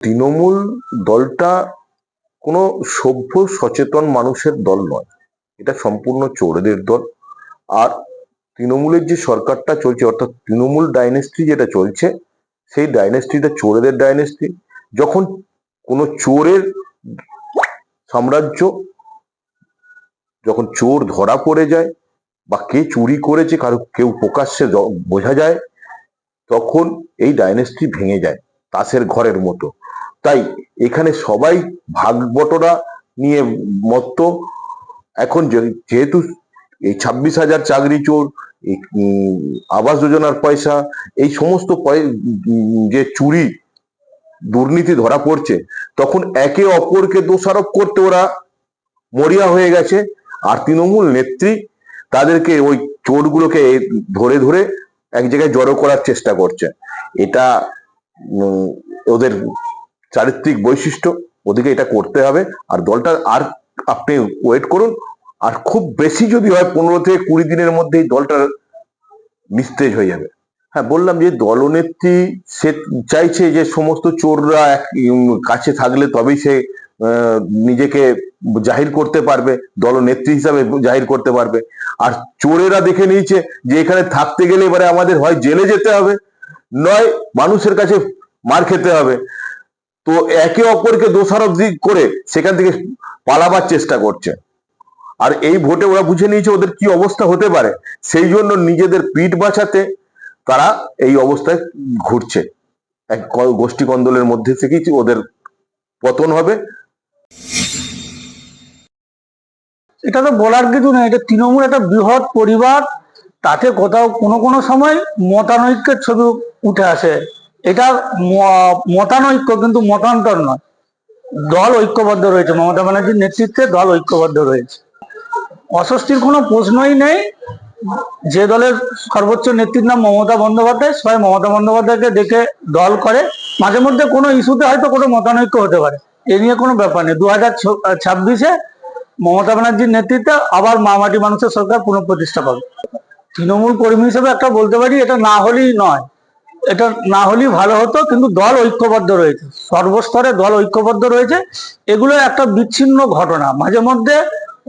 তৃণমূল দলটা কোনো সভ্য সচেতন মানুষের দল নয়, এটা সম্পূর্ণ চোরেদের দল। আর তৃণমূলের যে সরকারটা চলছে, অর্থাৎ তৃণমূল ডাইনেস্টি যেটা চলছে, সেই ডাইনেস্টিটা চোরেদের ডাইনেস্টি। যখন কোনো চোরের সাম্রাজ্য, যখন চোর ধরা পড়ে যায় বা কে চুরি করেছে কারো কেউ প্রকাশ্যে বোঝা যায়, তখন এই ডাইনেস্টি ভেঙে যায় তাসের ঘরের মতো। তাই এখানে সবাই ভাগ বটরা নিয়ে মত্ত। এখন যেহেতু এই 26,000 চাকরি চোর, এই আবাস যোজনার পয়সা, এই সমস্ত যে চুরি দুর্নীতি ধরা পড়ছে, তখন একে অপরকে দোষারোপ করতে ওরা মরিয়া হয়ে গেছে। আর তৃণমূল নেত্রী তাদেরকে ওই চোরগুলোকে ধরে ধরে এক জায়গায় জড়ো করার চেষ্টা করছে। এটা ওদের চারিত্রিক বৈশিষ্ট্য, ওদিকে এটা করতে হবে। আর দলটা আর আপনি ওয়েট করুন, আর খুব বেশি যদি হয় 15 থেকে 20 দিনের মধ্যেই দলটার নিস্তেজ হয়ে যাবে। হ্যাঁ, বললাম যে দলনেত্রী সে চাইছে যে সমস্ত চোররা কাছে থাকলে তবেই সে নিজেকে জাহির করতে পারবে, দলনেত্রী হিসাবে জাহির করতে পারবে। আর চোরেরা দেখে নিয়েছে যে এখানে থাকতে গেলে এবারে আমাদের হয় জেলে যেতে হবে, নয় মানুষের কাছে মার খেতে হবে। তো একে অপরকে দোষারোপ করে সেখান থেকে পালাবার চেষ্টা করছে। আর এই ভোটে ওরা বুঝে নিয়েছে ওদের কি অবস্থা হতে পারে, সেই জন্য নিজেদের পিঠ বাঁচাতে তারা এই অবস্থায় ঘুরছে। এক গোষ্ঠী কন্দলের মধ্যে থেকেই ওদের পতন হবে। এটা তো বলার কিছু নেই, এটা তৃণমূল একটা বৃহৎ পরিবার, তাতে কোথাও কোনো কোনো সময় মতানৈক্যের ছবি উঠে আসে। এটা মতানৈক্য কিন্তু মতান্তর নয়। দল ঐক্যবদ্ধ রয়েছে, মমতা ব্যানার্জির নেতৃত্বে দল ঐক্যবদ্ধ রয়েছে, অস্বস্তির কোনো প্রশ্নই নেই। যে দলের সর্বোচ্চ নেত্রীর নাম মমতা বন্দ্যোপাধ্যায়, সবাই মমতা বন্দ্যোপাধ্যায়কে দেখে দল করে। মাঝে মধ্যে কোনো ইস্যুতে হয়তো কোনো মতানৈক্য হতে পারে, এ নিয়ে কোনো ব্যাপার নেই। 2026-এ মমতা ব্যানার্জির নেতৃত্বে আবার মামাটি মানুষের সরকার পুনঃপ্রতিষ্ঠা পাবে। তৃণমূল কর্মী হিসেবে একটা বলতে পারি, এটা না হলেই নয়, এটা না হলেই ভালো হতো, কিন্তু দল ঐক্যবদ্ধ রয়েছে, সর্বস্তরে দল ঐক্যবদ্ধ রয়েছে। এগুলো একটা বিচ্ছিন্ন ঘটনা, মাঝে মধ্যে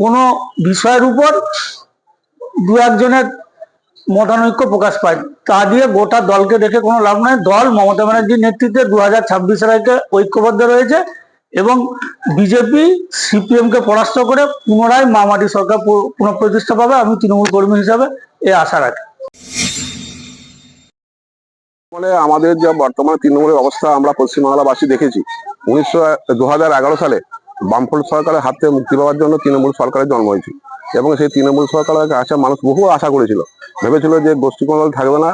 কোনো বিষয়ের উপর দু একজনের মতানৈক্য প্রকাশ পায়, তা দিয়ে গোটা দলকে দেখে কোনো লাভ নয়। দল মমতা ব্যানার্জির নেতৃত্বে 2026-এর আগে ঐক্যবদ্ধ রয়েছে এবং বিজেপি সিপিএম কে পরাস্ত করে পুনরায় মামাটি সরকার পুনঃপ্রতিষ্ঠা পাবে। আমি তৃণমূল কর্মী হিসাবে এ আশা রাখি। ফলে আমাদের যে বর্তমানে তৃণমূলের অবস্থা আমরা পশ্চিমবাংলাবাসী দেখেছি। 2011 সালে বামফ্রন্ট সরকারের হাত থেকে মুক্তি পাওয়ার জন্য তৃণমূল সরকারের জন্ম হয়েছে, এবং সেই তৃণমূল সরকারের কাছে মানুষ বহু আশা করেছিল, ভেবেছিল যে গোষ্ঠীকন্দল থাকবে না,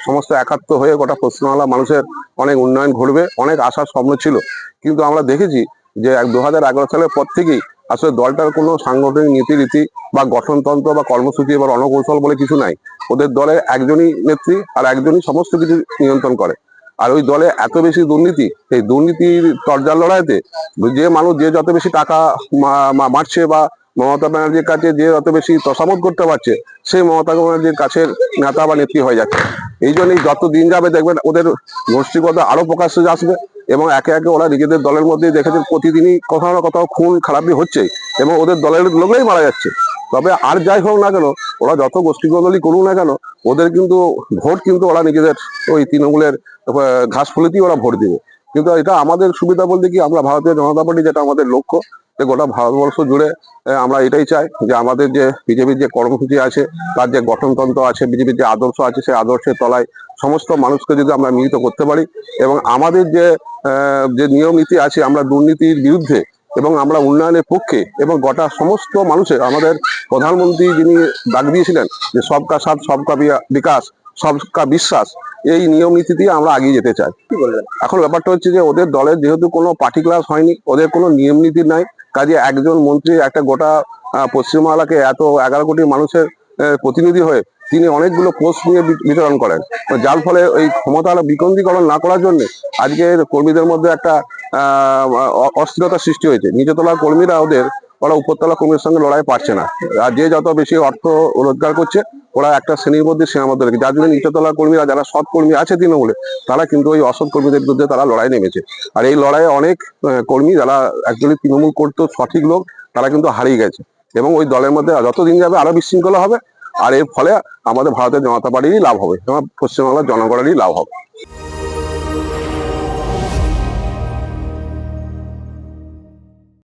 সমস্ত একাত্ম হয়ে গোটা পশ্চিমবাংলা মানুষের অনেক উন্নয়ন ঘটবে, অনেক আশার স্বপ্ন ছিল। কিন্তু আমরা দেখেছি যে 2011 সালের পর থেকেই আসলে দলটার কোনো সাংগঠনিক নীতিরীতি বা গঠনতন্ত্র বা কর্মসূচি বা রণকৌশল বলে কিছু নাই। ওদের দলে একজনই নেত্রী আর একজনই সমস্ত কিছু নিয়ন্ত্রণ করে। আর ওই দলে এত বেশি দুর্নীতি, এই দুর্নীতির তরজার লড়াইতে যে মানুষ যে যত বেশি টাকা মারছে বা মমতা ব্যানার্জির কাছে যে যত বেশি তসামত করতে পারছে, সেই মমতা ব্যানার্জির কাছের নেতা বা নেত্রী হয়ে যাচ্ছে। এই জন্যই যত দিন যাবে দেখবেন ওদের গোষ্ঠীগত আরো প্রকাশ্যে আসবে, এবং একে একে ওরা নিজেদের দলের মধ্যে দেখেছে প্রতিদিনই কোথাও না কোথাও খুন খারাপি হচ্ছে, এবং ওদের দলের লোকরাই মারা যাচ্ছে। তবে আর যাই হোক না কেন, ওরা যত গোষ্ঠীগোষ্ঠী করুক না কেন, ওদের কিন্তু ভোট কিন্তু ওরা নিজেদের ওই তৃণমূলের ঘাস ফুলেতেই ওরা ভোট দিবে। কিন্তু এটা আমাদের সুবিধা বলতে কি, আমরা ভারতীয় জনতা পার্টি, যেটা আমাদের লক্ষ্য, যে গোটা ভারতবর্ষ জুড়ে আমরা এটাই চাই যে আমাদের যে বিজেপির যে কর্মসূচি আছে, তার যে গঠনতন্ত্র আছে, বিজেপির যে আদর্শ আছে, সেই আদর্শের তলায় সমস্ত মানুষকে যদি আমরা মিলিত করতে পারি, এবং আমাদের যে নিয়ম নীতি আছে, আমরা দুর্নীতির বিরুদ্ধে এবং আমরা উন্নয়নের পক্ষে, এবং গোটা সমস্ত মানুষের, আমাদের প্রধানমন্ত্রী যিনি ডাক দিয়েছিলেন যে সবকা সাথ সবকা বিকাশ সবকা বিশ্বাস, এই নিয়ম নীতি দিয়ে আমরা এগিয়ে যেতে চাই। এখন ব্যাপারটা হচ্ছে যে ওদের দলের যেহেতু কোনো পার্টি ক্লাস হয়নি, ওদের কোনো নিয়ম নীতি নাই, কাজে একজন মন্ত্রী একটা গোটা পশ্চিমবাংলাকে এত 11 কোটি মানুষের প্রতিনিধি হয়ে তিনি অনেকগুলো পোস্ট নিয়ে বিতরণ করেন, যার ফলে এই ক্ষমতার বিকেন্দ্রীকরণ না করার জন্য আজকে কর্মীদের মধ্যে একটা অস্থিরতা সৃষ্টি হয়েছে। নিচতলার কর্মীরা ওদের ওরা উপরতলা কর্মীর সঙ্গে লড়াই পারছে না। আর যে যত বেশি অর্থ রোজগার করছে, ওরা একটা শ্রেণীর মধ্যে সীমাবদ্ধ রেখে, যার জন্য নিচতলা কর্মীরা যারা সৎ কর্মী আছে তৃণমূলে, তারা কিন্তু ওই অসৎ কর্মীদের বিরুদ্ধে তারা লড়াই নেমেছে। আর এই লড়াইয়ে অনেক কর্মী যারা অ্যাকচুয়ালি তৃণমূল করতো সঠিক লোক, তারা কিন্তু হারিয়ে গেছে। এবং ওই দলের মধ্যে যতদিন যাবে আরো বিশৃঙ্খলা হবে। আর এর ফলে আমাদের ভারতের জনতা পার্টিরই লাভ হবে এবং পশ্চিমবাংলার জনগণেরই লাভ হবে।